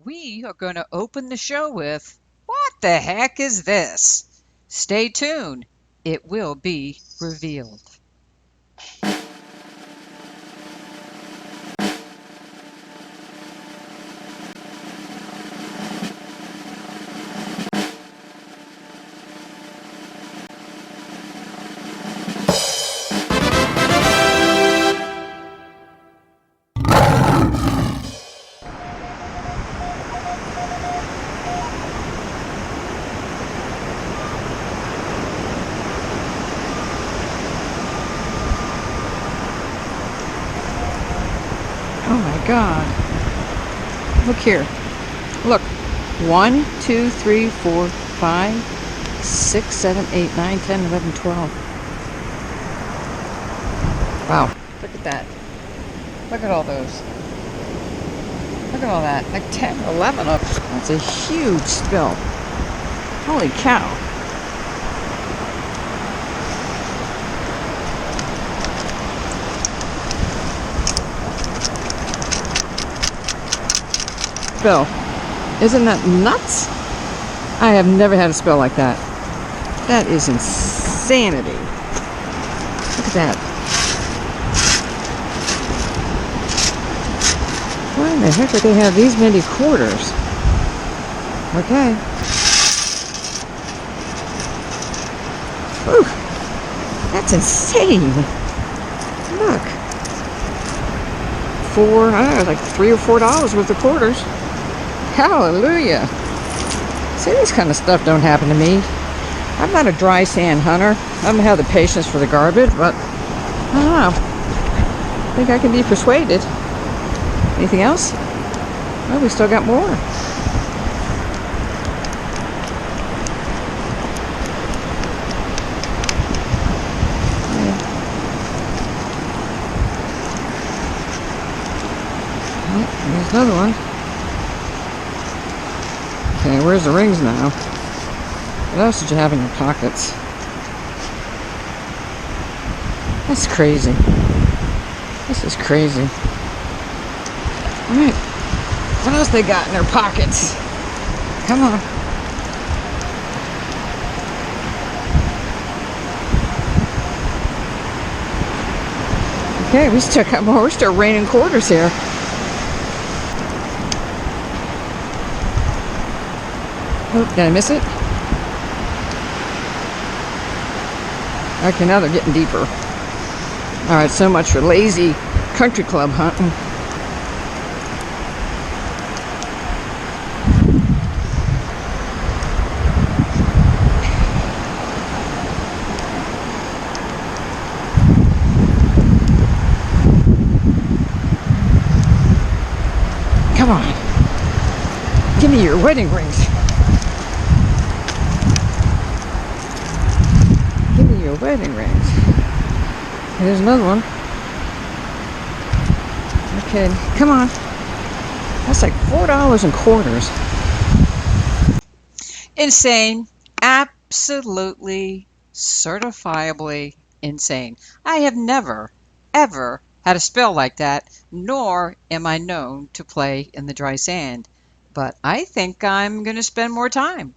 we are going to open the show with, what the heck is this? Stay tuned. It will be revealed. Oh my God. Look here. Look. 1, 2, 3, 4, 5, 6, 7, 8, 9, 10, 11, 12. Wow. Look at that. Look at all those. Look at all that. Like 10, 11 of them. That's a huge spill. Holy cow. Spill. Isn't that nuts? I have never had a spill like that. That is insanity. Look at that. Why in the heck would they have these many quarters? Okay. Whew. That's insane. Look. I don't know, like $3 or $4 worth of quarters. Hallelujah. See, this kind of stuff don't happen to me. I'm not a dry sand hunter. I don't have the patience for the garbage, but I don't know. I think I can be persuaded. Anything else? Well, we still got more. There's another one. Okay, where's the rings now? What else did you have in your pockets? That's crazy. This is crazy. Alright. What else they got in their pockets? Come on. Okay, we still got more. We're still raining quarters here. Oh, did I miss it? Okay, now they're getting deeper. Alright, so much for lazy country club hunting. Come on. Give me your wedding rings. Your wedding rings. Here's another one. Okay, come on. That's like $4 in quarters. Insane. Absolutely, certifiably insane. I have never, ever had a spill like that, nor am I known to play in the dry sand. But I think I'm going to spend more time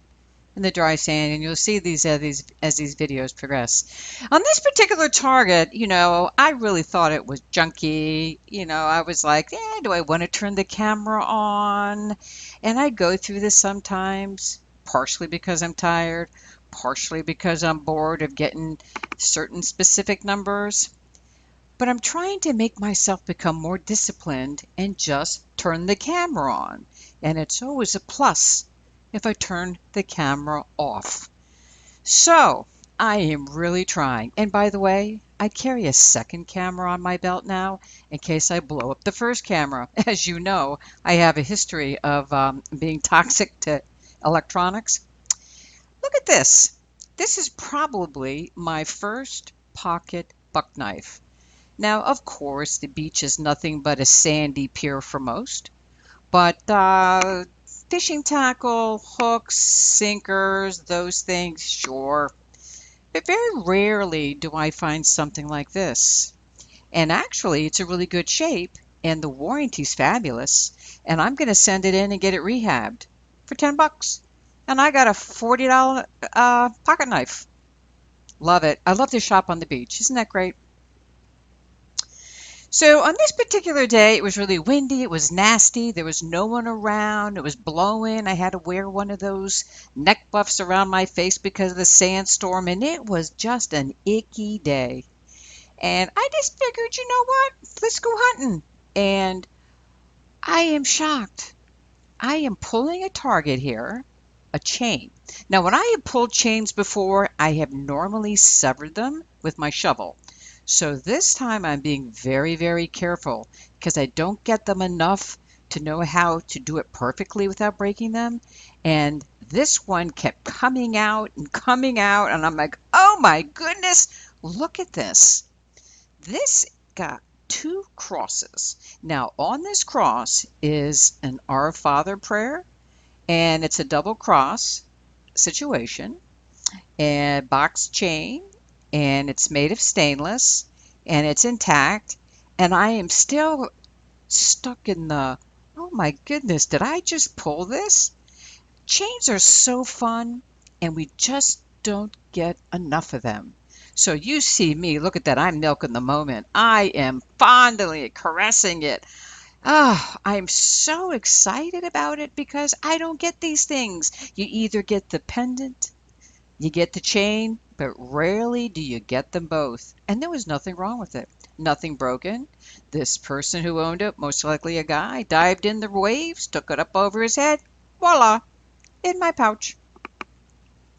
in the dry sand, and you'll see these as these videos progress. On this particular target, I really thought it was junky. I was like, do I want to turn the camera on? And I go through this sometimes, partially because I'm tired, partially because I'm bored of getting certain specific numbers. But I'm trying to make myself become more disciplined and just turn the camera on. And it's always a plus if I turn the camera off. So I am really trying. And by the way, I carry a second camera on my belt now in case I blow up the first camera. As you know, I have a history of being toxic to electronics. Look at this. This is probably my first pocket buck knife. Now, of course, the beach is nothing but a sandy pier for most. But fishing tackle, hooks, sinkers, those things, sure. But very rarely do I find something like this. And actually, it's a really good shape, and the warranty's fabulous. and I'm going to send it in and get it rehabbed for 10 bucks. And I got a $40 pocket knife. Love it. I love to shop on the beach. Isn't that great? So on this particular day, it was really windy. It was nasty. There was no one around. It was blowing. I had to wear one of those neck buffs around my face because of the sandstorm, and it was just an icky day. And I just figured, you know what? Let's go hunting. And I am shocked. I am pulling a target here, a chain. Now, when I have pulled chains before, I have normally severed them with my shovel. So this time I'm being very, very careful because I don't get them enough to know how to do it perfectly without breaking them. And this one kept coming out, and I'm like, oh my goodness, look at this. This got two crosses. Now, on this cross is an Our Father prayer, and it's a double cross situation, and box chain, and it's made of stainless, and it's intact, and I am still stuck in the, oh my goodness, did I just pull this? Chains are so fun, and we just don't get enough of them. So you see me, look at that, I'm milking the moment. I am fondly caressing it. Oh, I'm so excited about it because I don't get these things. You either get the pendant, you get the chain, but rarely do you get them both. And there was nothing wrong with it. Nothing broken. This person who owned it, most likely a guy, dived in the waves, took it up over his head. Voila, in my pouch.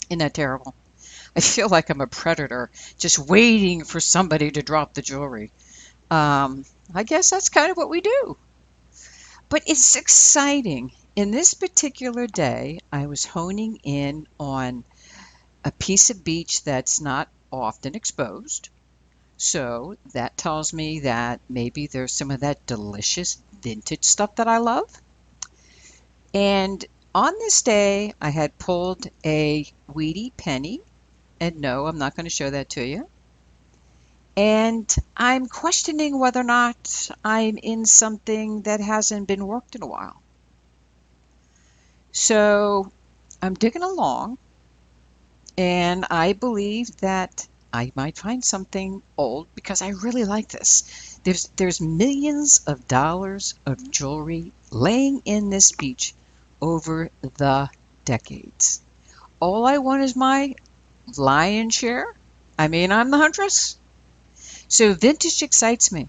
Isn't that terrible? I feel like I'm a predator, just waiting for somebody to drop the jewelry. I guess that's kind of what we do. But it's exciting. In this particular day, I was honing in on a piece of beach that's not often exposed. So that tells me that maybe there's some of that delicious vintage stuff that I love. And on this day, I had pulled a weedy penny. And no, I'm not going to show that to you. And I'm questioning whether or not I'm in something that hasn't been worked in a while. So I'm digging along, and I believe that I might find something old because I really like this. There's millions of dollars of jewelry laying in this beach over the decades. All I want is my lion's share. I mean, I'm the Huntress. So vintage excites me.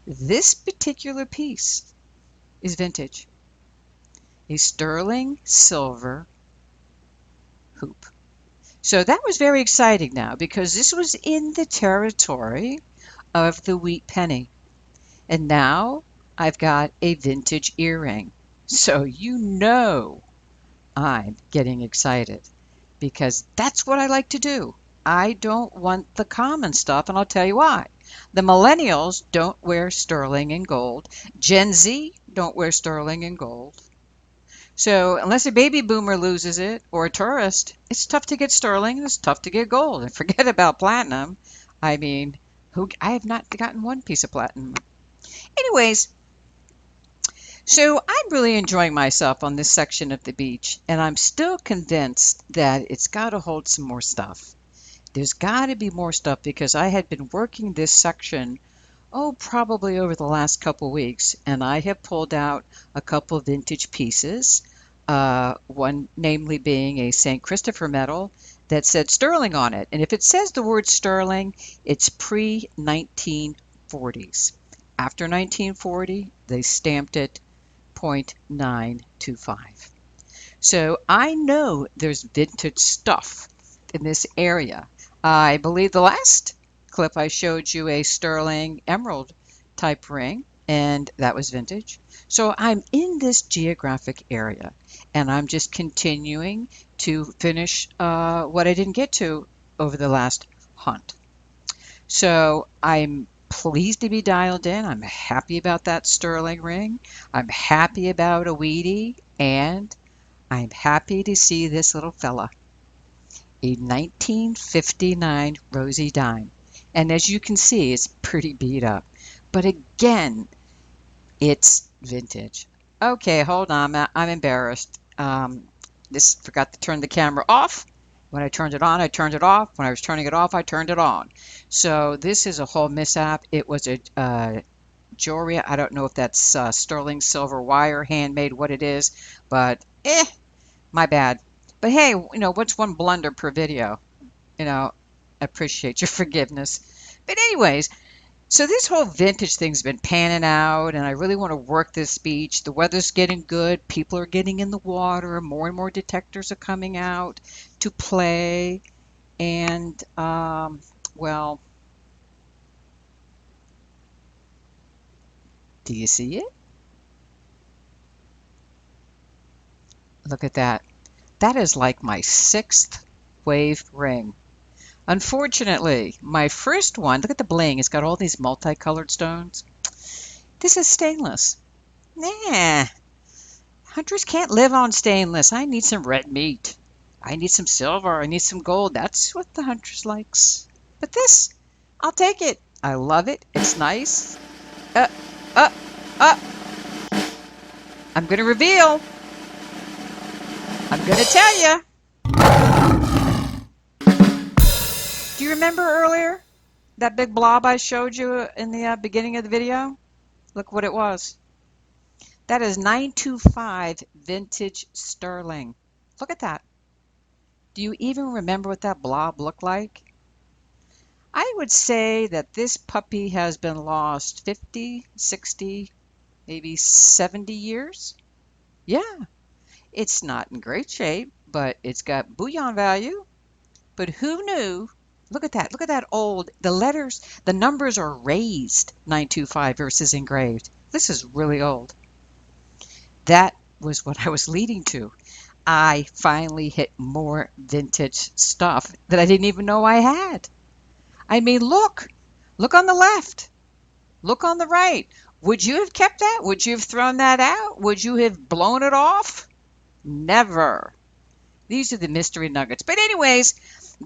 This particular piece is vintage. A sterling silver hoop. So that was very exciting now because this was in the territory of the wheat penny. And now I've got a vintage earring. So you know I'm getting excited because that's what I like to do. I don't want the common stuff, and I'll tell you why. The millennials don't wear sterling and gold. Gen Z don't wear sterling and gold. So unless a baby boomer loses it or a tourist, it's tough to get sterling and it's tough to get gold. And forget about platinum. I mean, I have not gotten one piece of platinum. Anyways, so I'm really enjoying myself on this section of the beach, and I'm still convinced that it's got to hold some more stuff. There's got to be more stuff because I had been working this section, probably over the last couple weeks, and I have pulled out a couple of vintage pieces, one namely being a St. Christopher medal that said sterling on it. And if it says the word sterling, it's pre-1940s. After 1940, they stamped it .925. So I know there's vintage stuff in this area. I believe the last clip I showed you a sterling emerald type ring, and that was vintage. So I'm in this geographic area, and I'm just continuing to finish what I didn't get to over the last hunt. So I'm pleased to be dialed in. I'm happy about that sterling ring. I'm happy about a weedy, and I'm happy to see this little fella, a 1959 Rosie dime. And as you can see, it's pretty beat up. But again, it's vintage. Okay, hold on. I'm embarrassed. This forgot to turn the camera off. When I turned it on, I turned it off. When I was turning it off, I turned it on. So this is a whole mishap. It was a jewelry. I don't know if that's sterling silver wire, handmade, what it is, but my bad. But hey, what's one blunder per video? I appreciate your forgiveness. But anyways, so this whole vintage thing's been panning out, and I really want to work this beach. The weather's getting good. People are getting in the water. More and more detectors are coming out to play. And, well, do you see it? Look at that. That is like my sixth wave ring. Unfortunately, my first one, look at the bling. It's got all these multicolored stones. This is stainless. Nah, hunters can't live on stainless. I need some red meat. I need some silver. I need some gold. That's what the huntress likes. But this, I'll take it. I love it. It's nice. Uh, uh, uh. I'm going to reveal. I'm going to tell you. Do you remember earlier that big blob I showed you in the beginning of the video? Look what it was. That is 925 vintage sterling. Look at that. Do you even remember what that blob looked like? I would say that this puppy has been lost 50, 60, maybe 70 years. Yeah, it's not in great shape, but it's got bullion value. But who knew? Look at that. Look at that old. The letters, the numbers are raised 925 versus engraved. This is really old. That was what I was leading to. I finally hit more vintage stuff that I didn't even know I had. I mean, look on the left, look on the right. Would you have kept that? Would you have thrown that out? Would you have blown it off? Never. These are the mystery nuggets. But anyways,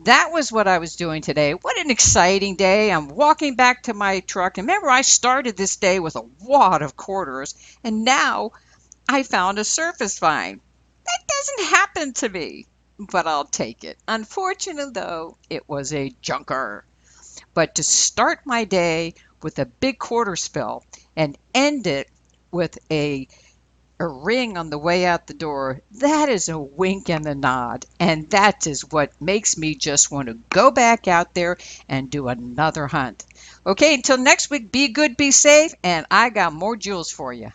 that was what I was doing today. What an exciting day. I'm walking back to my truck. And remember, I started this day with a wad of quarters, and now I found a surface find. That doesn't happen to me, but I'll take it. Unfortunately, though, it was a junker. But to start my day with a big quarter spill and end it with a ring on the way out the door, that is a wink and a nod. And that is what makes me just want to go back out there and do another hunt. Okay, until next week, be good, be safe, and I got more jewels for you.